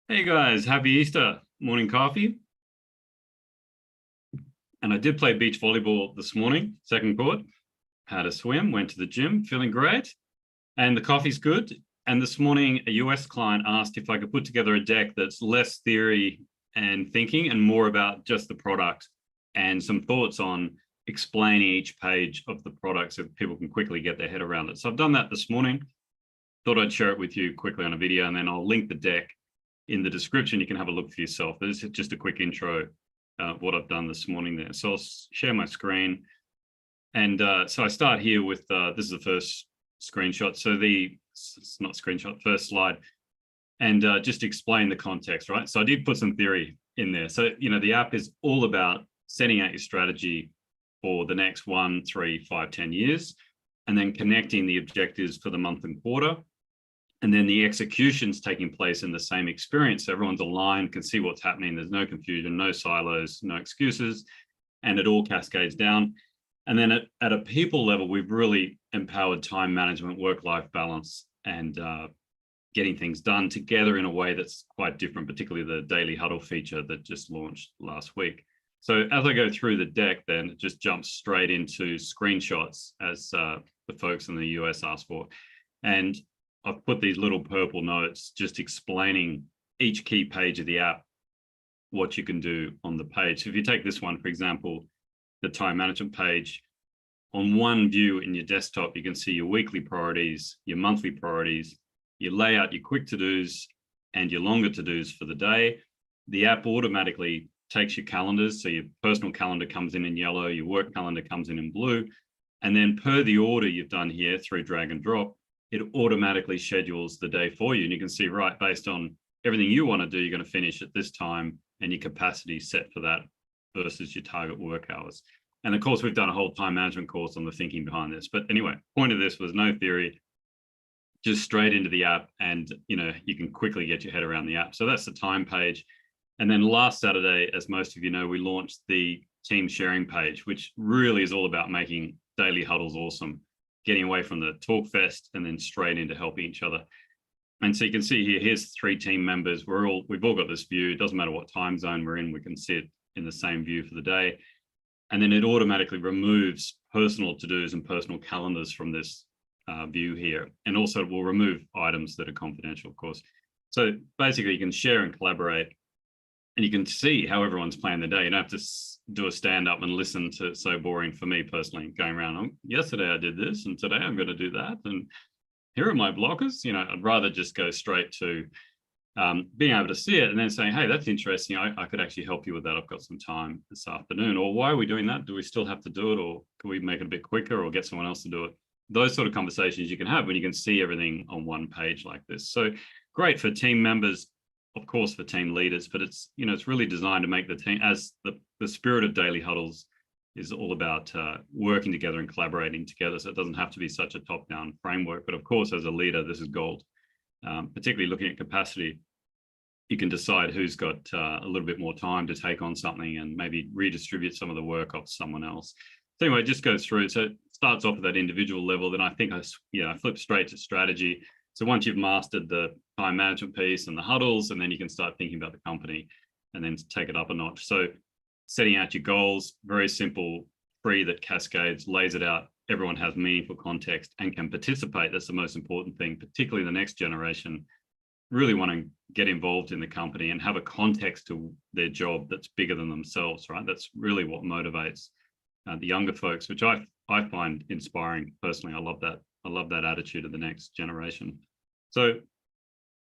Hey guys, happy Easter. Morning coffee. And I did play beach volleyball this morning, second court. Had a swim, went to the gym, feeling great. And the coffee's good. And this morning, a US client asked if I could put together a deck that's less theory and thinking and more about just the product and some thoughts on explaining each page of the product so people can quickly get their head around it. So I've done that this morning. Thought I'd share it with you quickly on a video, and then I'll link the deck in the description. You can have a look for yourself. This is just a quick intro of what I've done this morning there. So I'll share my screen. And so I start here with, this is the first screenshot. So it's not screenshot, first slide. And just explain the context, right? So I did put some theory in there. So, the app is all about setting out your strategy for the next 1, 3, 5, 10 years, and then connecting the objectives for the month and quarter. And then the execution's taking place in the same experience. So everyone's aligned, can see what's happening. There's no confusion, no silos, no excuses, and it all cascades down. And then at a people level, we've really empowered time management, work-life balance, and getting things done together in a way that's quite different, particularly the daily huddle feature that just launched last week. So as I go through the deck, then it just jumps straight into screenshots as the folks in the US asked for. And I've put these little purple notes just explaining each key page of the app, what you can do on the page. So if you take this one, for example, the time management page, on one view in your desktop, you can see your weekly priorities, your monthly priorities, you lay out your quick to-dos and your longer to-dos for the day. The app automatically takes your calendars. So your personal calendar comes in yellow, your work calendar comes in blue. And then per the order you've done here through drag and drop, it automatically schedules the day for you. And you can see, right, based on everything you want to do, you're going to finish at this time and your capacity set for that versus your target work hours. And of course, we've done a whole time management course on the thinking behind this. But anyway, point of this was no theory, just straight into the app, and you can quickly get your head around the app. So that's the time page. And then last Saturday, as most of you know, we launched the team sharing page, which really is all about making daily huddles awesome, getting away from the talk fest and then straight into helping each other. And so you can see here, here's 3 team members. We've all got this view. It doesn't matter what time zone we're in, we can sit in the same view for the day. And then it automatically removes personal to-dos and personal calendars from this view here. And also it will remove items that are confidential, of course. So basically you can share and collaborate, and you can see how everyone's playing the day. You don't have to do a stand up and listen to it. So boring for me personally, going around, yesterday I did this and today I'm going to do that. And here are my blockers. I'd rather just go straight to being able to see it and then saying, hey, that's interesting. I could actually help you with that. I've got some time this afternoon. Or why are we doing that? Do we still have to do it? Or can we make it a bit quicker or get someone else to do it? Those sort of conversations you can have when you can see everything on one page like this. So great for team members, of course, for team leaders, but it's really designed to make the team, as the spirit of daily huddles is all about working together and collaborating together. So it doesn't have to be such a top-down framework. But of course, as a leader, this is gold. Particularly looking at capacity, you can decide who's got a little bit more time to take on something and maybe redistribute some of the work off to someone else. So anyway, it just goes through. So it starts off at that individual level. Then I think I flip straight to strategy. So once you've mastered the time management piece and the huddles, and then you can start thinking about the company and then take it up a notch. So setting out your goals, very simple, free, that cascades, lays it out. Everyone has meaningful context and can participate. That's the most important thing, particularly the next generation really want to get involved in the company and have a context to their job that's bigger than themselves, right? That's really what motivates the younger folks, which I find inspiring personally. I love that. I love that attitude of the next generation. So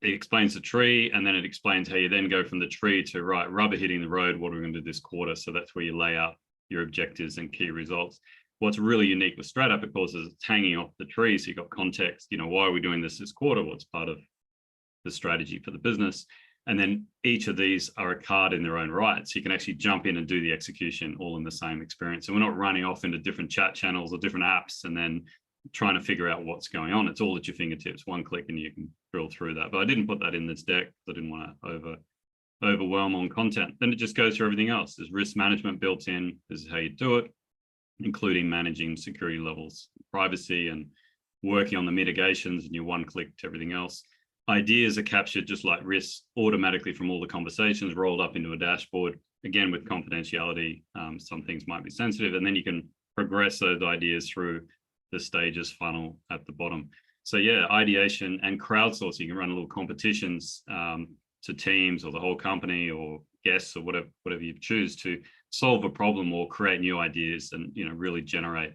it explains the tree, and then it explains how you then go from the tree to, right, rubber hitting the road. What are we going to do this quarter? So that's where you lay out your objectives and key results. What's really unique with stratapp, of course, is it's hanging off the tree. So you've got context, why are we doing this quarter? What's part of the strategy for the business? And then each of these are a card in their own right. So you can actually jump in and do the execution all in the same experience. And we're not running off into different chat channels or different apps and then trying to figure out what's going on. It's all at your fingertips, one click, and you can drill through that. But I didn't put that in this deck because I didn't want to overwhelm on content. Then it just goes through everything else. There's risk management built in. This is how you do it, including managing security levels, privacy, and working on the mitigations, and your one click to everything else. Ideas are captured just like risks automatically from all the conversations rolled up into a dashboard, again, with confidentiality. Some things might be sensitive, and then you can progress those ideas through the stages funnel at the bottom. So yeah, ideation and crowdsourcing. You can run little competitions to teams or the whole company or guests or whatever you choose to solve a problem or create new ideas and really generate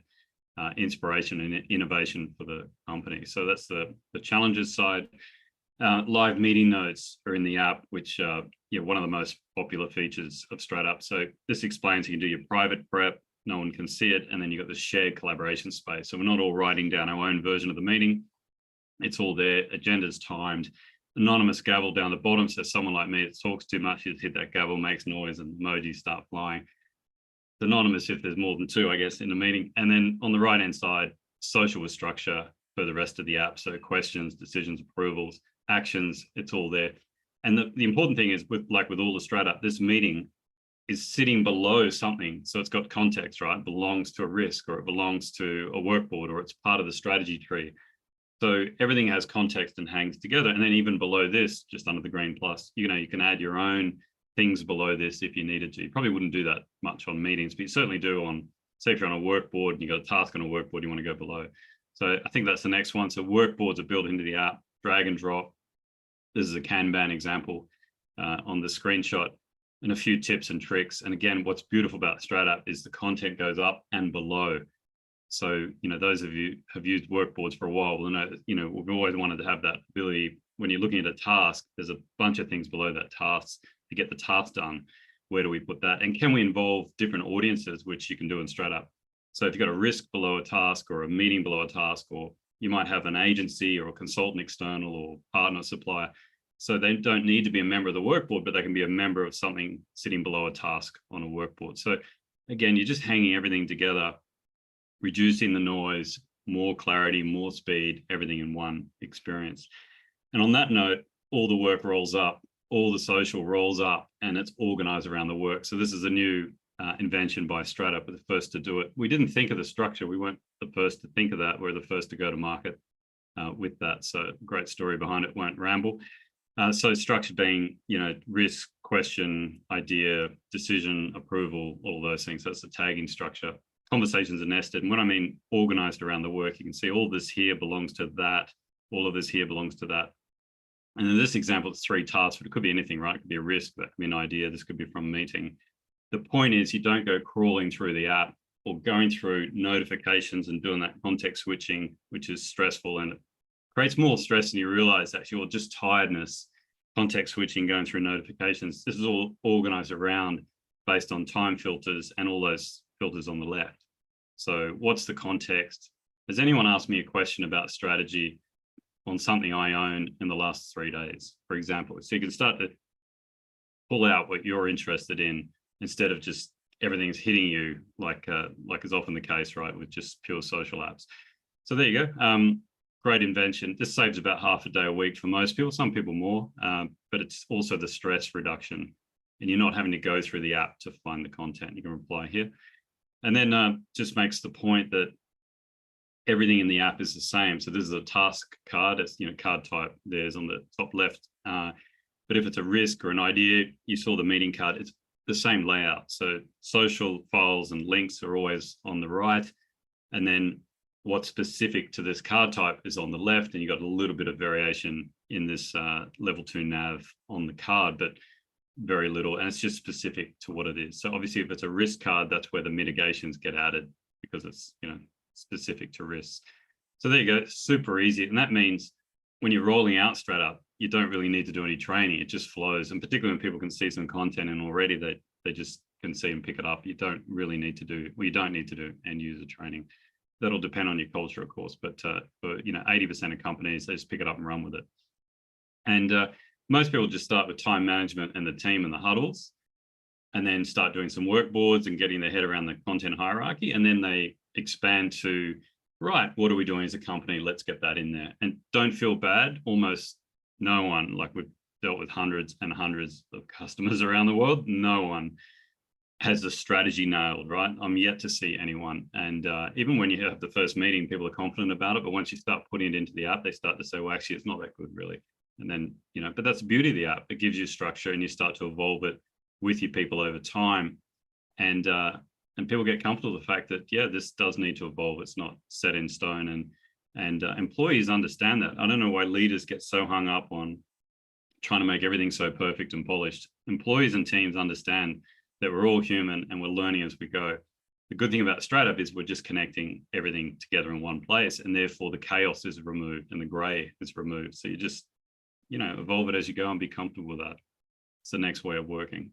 inspiration and innovation for the company. So that's the challenges side. Live meeting notes are in the app, which one of the most popular features of stratapp. So this explains you can do your private prep, no one can see it, and then you've got the shared collaboration space. So we're not all writing down our own version of the meeting. It's all there, agenda's timed, anonymous gavel down the bottom. So someone like me that talks too much, you just hit that gavel, makes noise, and emojis start flying. It's anonymous if there's more than two, I guess, in the meeting. And then on the right-hand side, social with structure for the rest of the app. So questions, decisions, approvals, actions, it's all there. And the important thing is with all the stratapp, this meeting is sitting below something. So it's got context, right? It belongs to a risk, or it belongs to a workboard, or it's part of the strategy tree. So everything has context and hangs together. And then even below this, just under the green plus, you can add your own things below this if you needed to. You probably wouldn't do that much on meetings, but you certainly do on, say if you're on a workboard and you've got a task on a workboard, you want to go below. So I think that's the next one. So workboards are built into the app, drag and drop. This is a Kanban example on the screenshot, and a few tips and tricks. And again, what's beautiful about stratapp is the content goes up and below. So, those of you have used workboards for a while will know that, we've always wanted to have that ability. When you're looking at a task, there's a bunch of things below that task to get the task done. Where do we put that? And can we involve different audiences, which you can do in stratapp? So if you've got a risk below a task or a meeting below a task, or you might have an agency or a consultant external or partner supplier. So they don't need to be a member of the workboard, but they can be a member of something sitting below a task on a workboard. So again, you're just hanging everything together, reducing the noise, more clarity, more speed, everything in one experience. And on that note, all the work rolls up, all the social rolls up, and it's organized around the work. So this is a new invention by stratapp. We're the first to do it. We didn't think of the structure. We weren't the first to think of that. We're the first to go to market with that. So great story behind it, won't ramble. So structure being, risk, question, idea, decision, approval, all those things. That's the tagging structure. Conversations are nested. And when I mean organized around the work, you can see all this here belongs to that. All of this here belongs to that. And in this example, it's 3 tasks, but it could be anything, right? It could be a risk, that could be an idea. This could be from a meeting. The point is you don't go crawling through the app or going through notifications and doing that context switching, which is stressful and it creates more stress than you realize, actually, or just tiredness. Context switching, going through notifications. This is all organized around based on time filters and all those filters on the left. So what's the context? Has anyone asked me a question about strategy on something I own in the last 3 days, for example? So you can start to pull out what you're interested in instead of just everything's hitting you like is often the case, right, with just pure social apps. So there you go. Great invention. This saves about half a day a week for most people, some people more, but it's also the stress reduction. And you're not having to go through the app to find the content. You can reply here. And then just makes the point that everything in the app is the same. So this is a task card. It's, card type there's on the top left. But if it's a risk or an idea, you saw the meeting card, it's the same layout. So social files and links are always on the right. And then what's specific to this card type is on the left, and you got a little bit of variation in this level 2 nav on the card, but very little, and it's just specific to what it is. So obviously if it's a risk card, that's where the mitigations get added because it's specific to risks. So there you go, super easy. And that means when you're rolling out stratapp, you don't really need to do any training, it just flows. And particularly when people can see some content and already they just can see and pick it up, you don't really need to do, well, you don't need to do end user training. That'll depend on your culture, of course, but for 80% of companies, they just pick it up and run with it. And most people just start with time management and the team and the huddles, and then start doing some workboards and getting their head around the content hierarchy. And then they expand to, right, what are we doing as a company? Let's get that in there. And don't feel bad. Almost no one, like we've dealt with hundreds and hundreds of customers around the world, no one has the strategy nailed, right? I'm yet to see anyone. And even when you have the first meeting, people are confident about it. But once you start putting it into the app, they start to say, well, actually, it's not that good, really. And then, but that's the beauty of the app. It gives you structure and you start to evolve it with your people over time. And people get comfortable with the fact that, yeah, this does need to evolve. It's not set in stone. And employees understand that. I don't know why leaders get so hung up on trying to make everything so perfect and polished. Employees and teams understand that we're all human and we're learning as we go. The good thing about stratapp is we're just connecting everything together in one place, and therefore the chaos is removed and the gray is removed. So you just, evolve it as you go and be comfortable with that. It's the next way of working.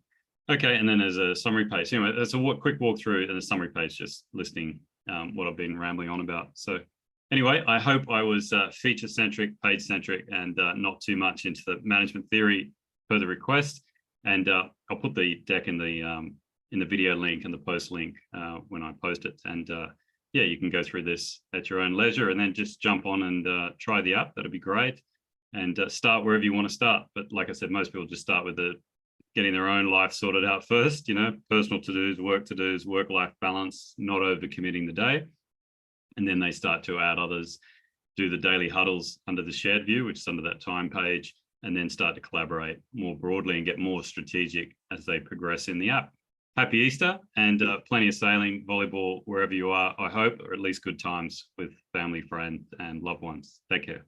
Okay, and then there's a summary page. Anyway, there's a quick walkthrough and a summary page just listing what I've been rambling on about. So anyway, I hope I was feature-centric, page-centric, and not too much into the management theory per the request. And I'll put the deck in the video link and the post link when I post it. And yeah, you can go through this at your own leisure and then just jump on and try the app. That'd be great. And start wherever you want to start. But like I said, most people just start with getting their own life sorted out first, personal to-dos, work-life balance, not overcommitting the day. And then they start to add others, do the daily huddles under the shared view, which is under that time page, and then start to collaborate more broadly and get more strategic as they progress in the app. Happy Easter and plenty of sailing, volleyball, wherever you are, I hope, or at least good times with family, friends, and loved ones. Take care.